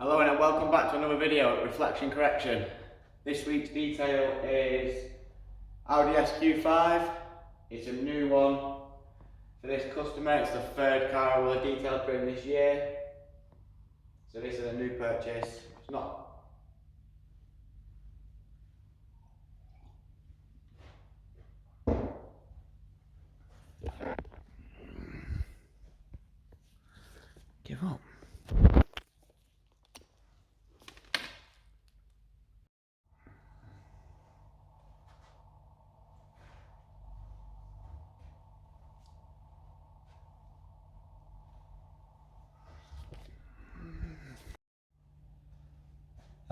Hello and welcome back to another video at Reflection Correction. This week's detail is Audi SQ5. It's a new one for this customer. It's the third car I will have detailed for him this year. So this is a new purchase. It's not. Give up.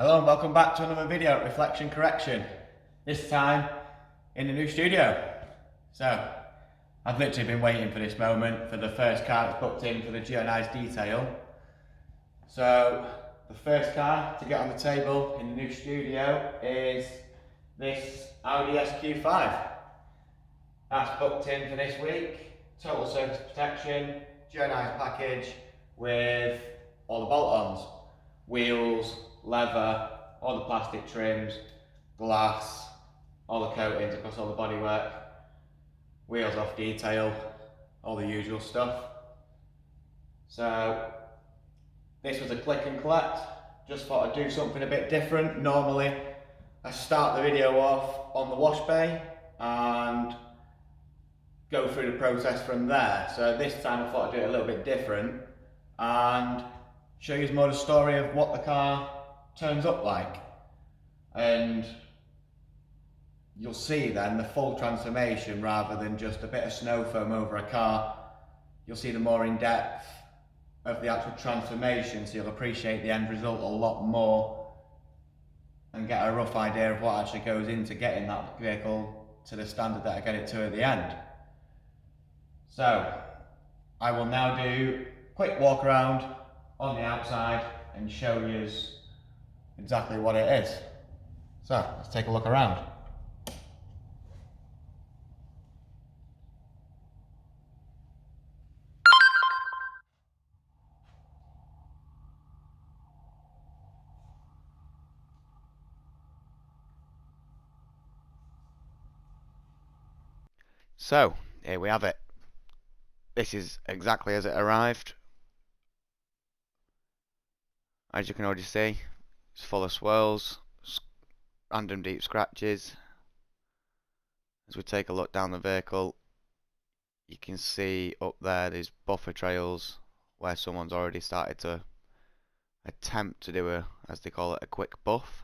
Hello and welcome back to another video at Reflection Correction. This time in the new studio. So I've literally been waiting for this moment for the first car that's booked in for the gyeonized detail. So the first car to get on the table in the new studio is this Audi SQ5. That's booked in for this week. Total surface protection, gyeonized package with all the bolt-ons, wheels, leather, all the plastic trims, glass, all the coatings across all the bodywork, wheels off detail, all the usual stuff. So this was a click and collect. Just thought I'd do something a bit different. Normally I start the video off on the wash bay and go through the process from there. So this time I thought I'd do it a little bit different and show you more the story of what the car turns up like. And you'll see then the full transformation rather than just a bit of snow foam over a car. You'll see the more in depth of the actual transformation, so you'll appreciate the end result a lot more and get a rough idea of what actually goes into getting that vehicle to the standard that I get it to at the end. So I will now do a quick walk around on the outside and show you exactly what it is. So let's take a look around. So here we have it. This is exactly as it arrived. As you can already see, it's full of swirls, random deep scratches. As we take a look down the vehicle, you can see up there there's buffer trails where someone's already started to attempt to do as they call it, a quick buff.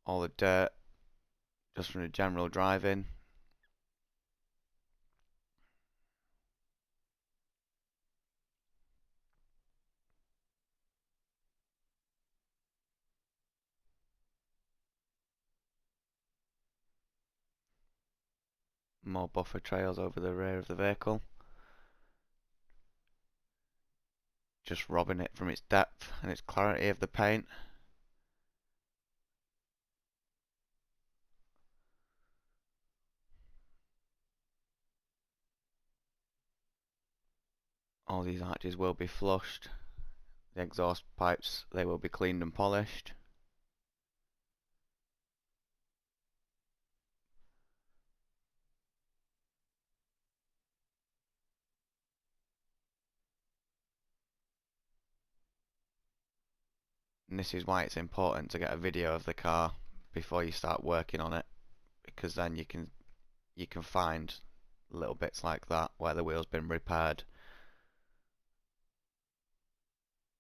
All the dirt just from the general driving. More buffer trails over the rear of the vehicle. Just robbing it from its depth and its clarity of the paint. All these arches will be flushed. The exhaust pipes, they will be cleaned and polished. And this is why it's important to get a video of the car before you start working on it, because then you can find little bits like that where the wheel's been repaired,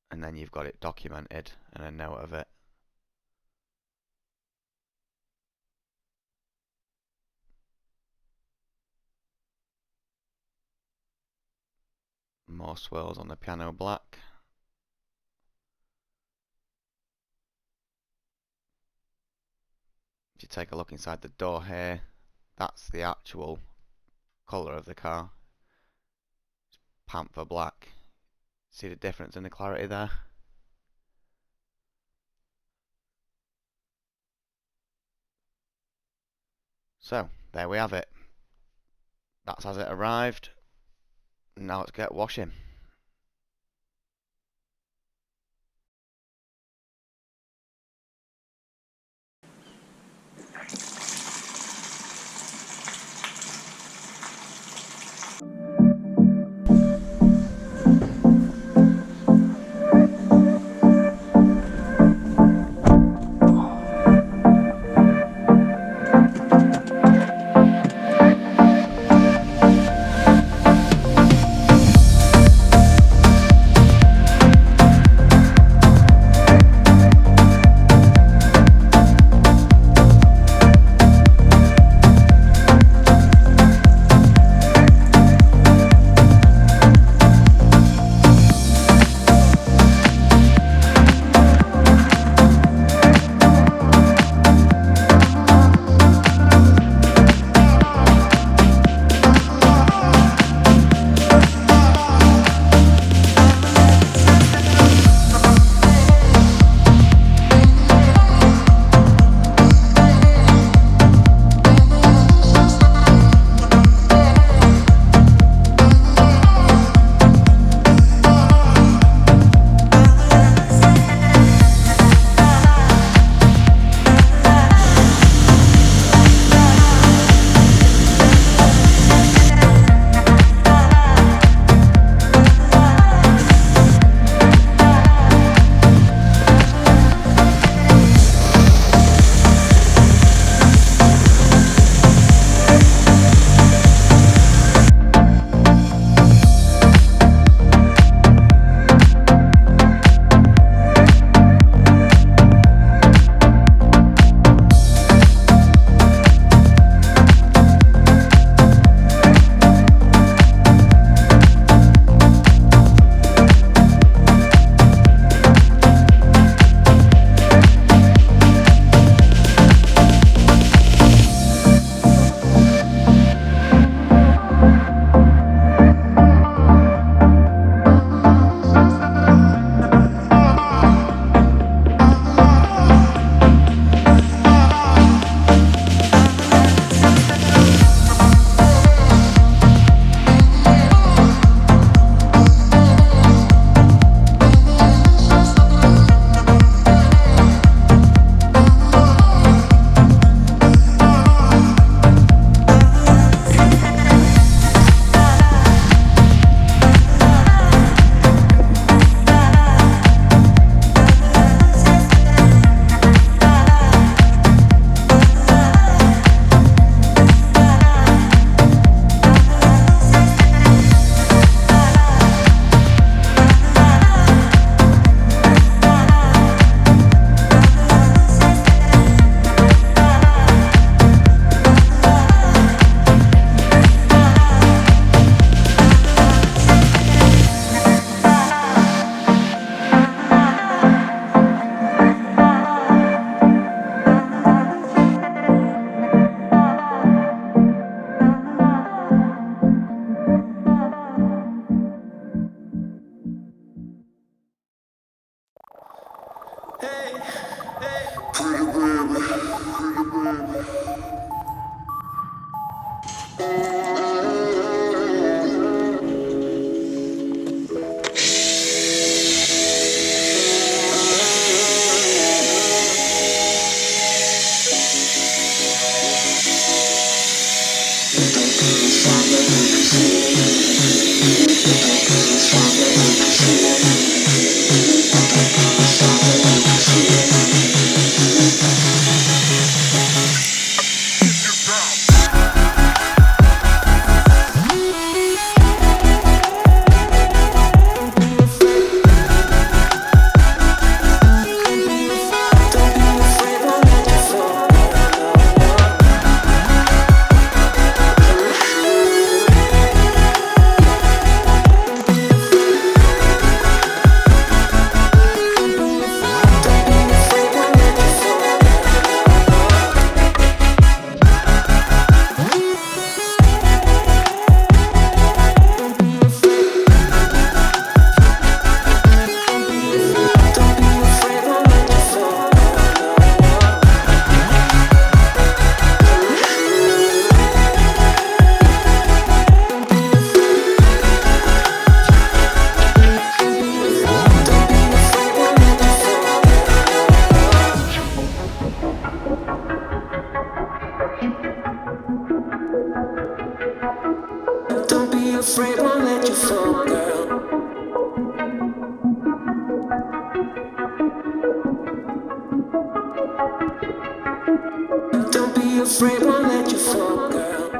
and then you've got it documented and a note of it. More swirls on the piano black. If you take a look inside the door here, that's the actual colour of the car. It's Panther Black. See the difference in the clarity there? So, there we have it. That's as it arrived. Now let's get washing. afraid, won't let you fall, girl. Don't be afraid, won't let you fall, girl.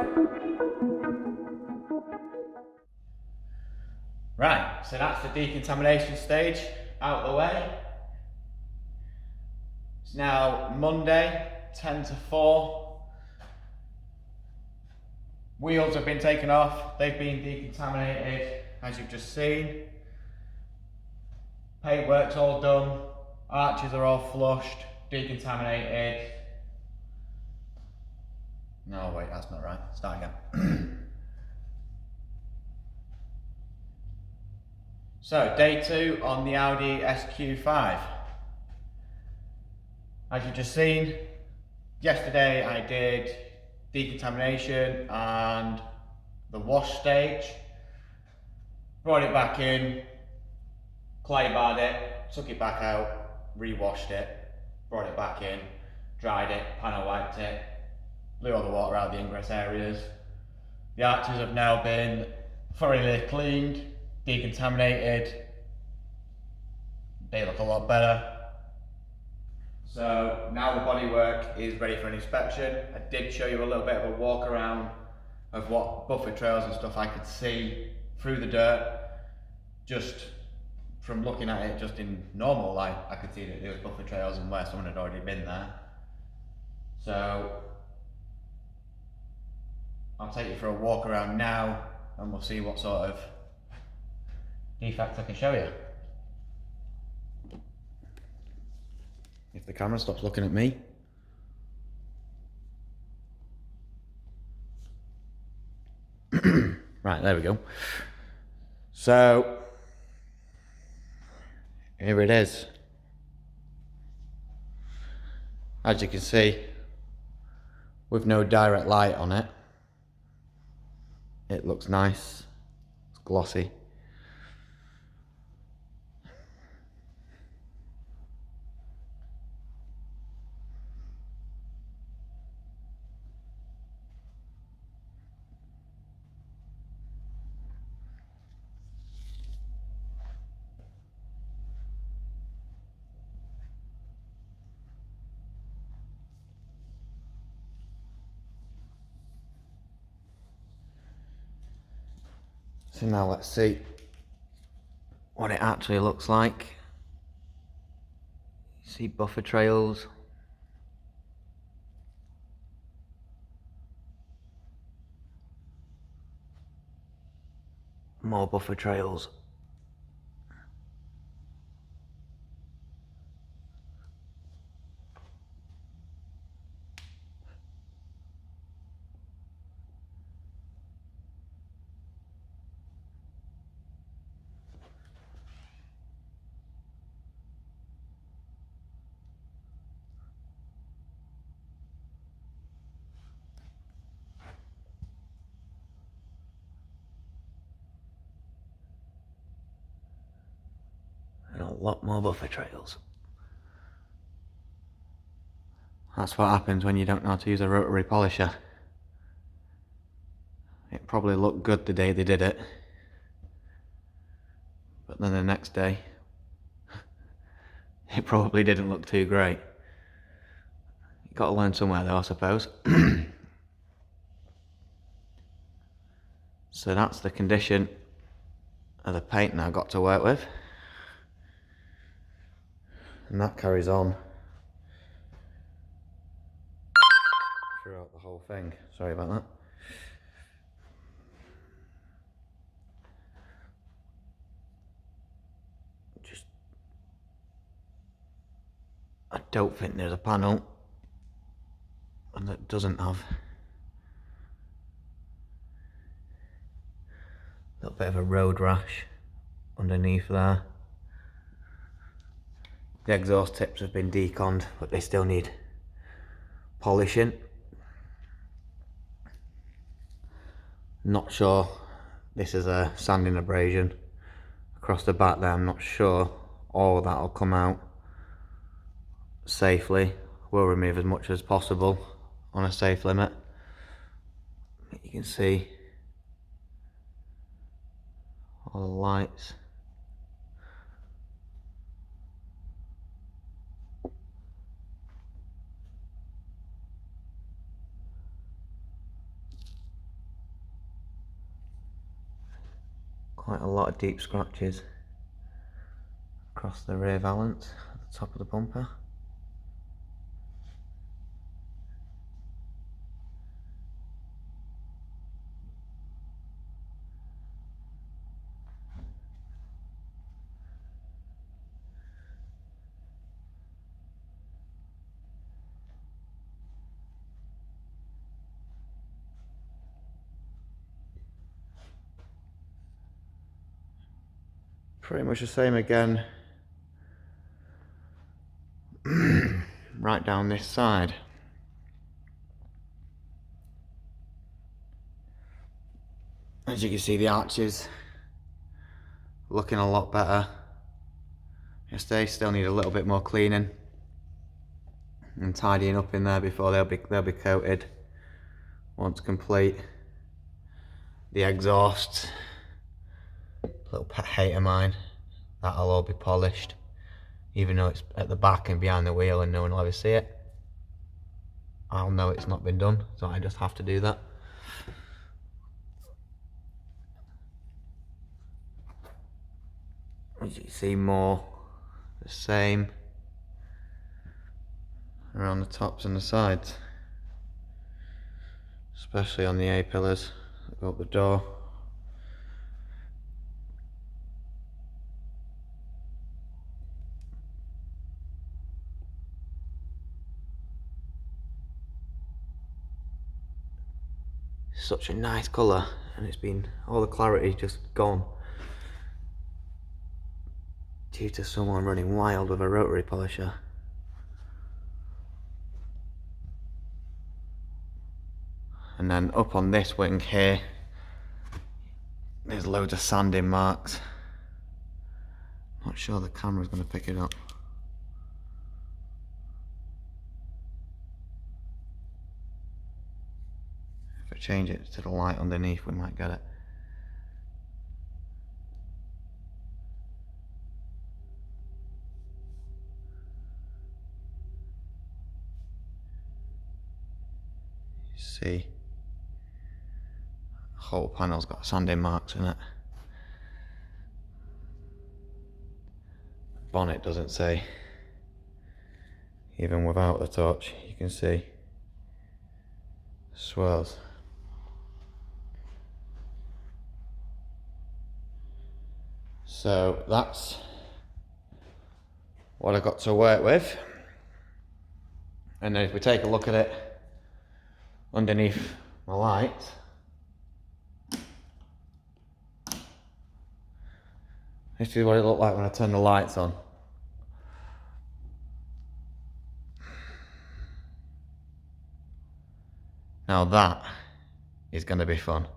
Right, so that's the decontamination stage out of the way. It's now Monday, 10 to 4. Wheels have been taken off, they've been decontaminated, as you've just seen. Paintwork's all done, arches are all flushed, decontaminated. No, wait, that's not right. Start again. So, day 2 on the Audi SQ5. As you've just seen, yesterday I did decontamination and the wash stage. Brought it back in, clay barred it, took it back out, re-washed it, brought it back in, dried it, panel wiped it, blew all the water out of the ingress areas. The arches have now been thoroughly cleaned, decontaminated. They look a lot better. So now the bodywork is ready for an inspection. I did show you a little bit of a walk around of what buffer trails and stuff I could see through the dirt. Just from looking at it just in normal light, I could see that there was buffer trails and where someone had already been there. So I'll take you for a walk around now and we'll see what sort of defects I can show you. If the camera stops looking at me. Right, there we go. So, here it is. As you can see, with no direct light on it, it looks nice, it's glossy. So now let's see what it actually looks like. See buffer trails. More buffer trails. lot more buffer trails. That's what happens when you don't know how to use a rotary polisher. It probably looked good the day they did it, but then the next day it probably didn't look too great. You've got to learn somewhere though, I suppose. So that's the condition of the paint that I got to work with, and that carries on throughout the whole thing. Sorry about that. I don't think there's a panel that doesn't have a little bit of a road rash underneath there. The exhaust tips have been deconned, but they still need polishing. Not sure this is a sanding abrasion across the back there. I'm not sure all of that will come out safely. We'll remove as much as possible on a safe limit. You can see all the lights. Quite a lot of deep scratches across the rear valance at the top of the bumper. Pretty much the same again right down this side. As you can see, the arches looking a lot better. Yes, they still need a little bit more cleaning and tidying up in there before they'll be coated. Once complete, the exhaust, little pet hate of mine, that'll all be polished, even though it's at the back and behind the wheel and no one will ever see it. I'll know it's not been done, so I just have to do that. As you can see, more the same around the tops and the sides, especially on the A-pillars that go up the door. Such a nice colour, and it's been, all the clarity just gone due to someone running wild with a rotary polisher. And then up on this wing here, there's loads of sanding marks. Not sure the camera's going to pick it up. If I change it to the light underneath, we might get it. You see, the whole panel's got sanding marks in it. The bonnet doesn't say. Even without the torch, you can see swirls. So that's what I got to work with. And then if we take a look at it underneath my light, this is what it looked like when I turned the lights on. Now that is going to be fun.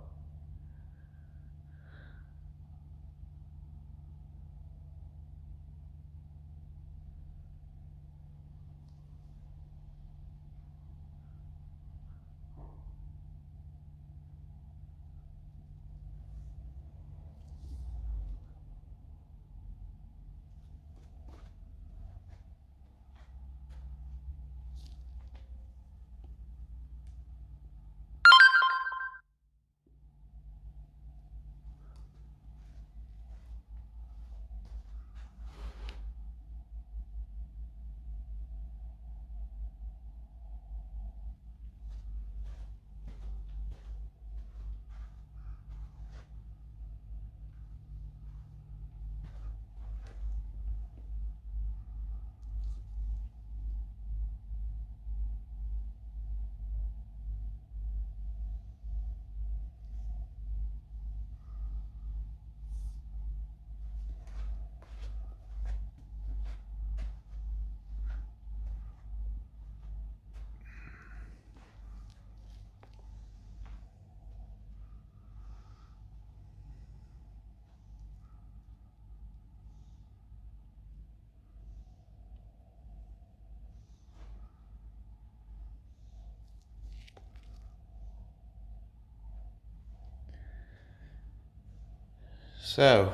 So,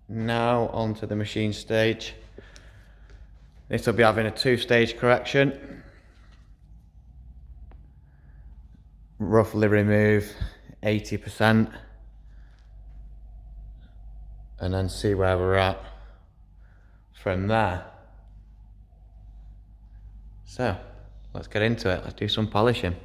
now onto the machine stage. This will be having a 2-stage correction. Roughly remove 80% and then see where we're at from there. So, let's get into it. Let's do some polishing.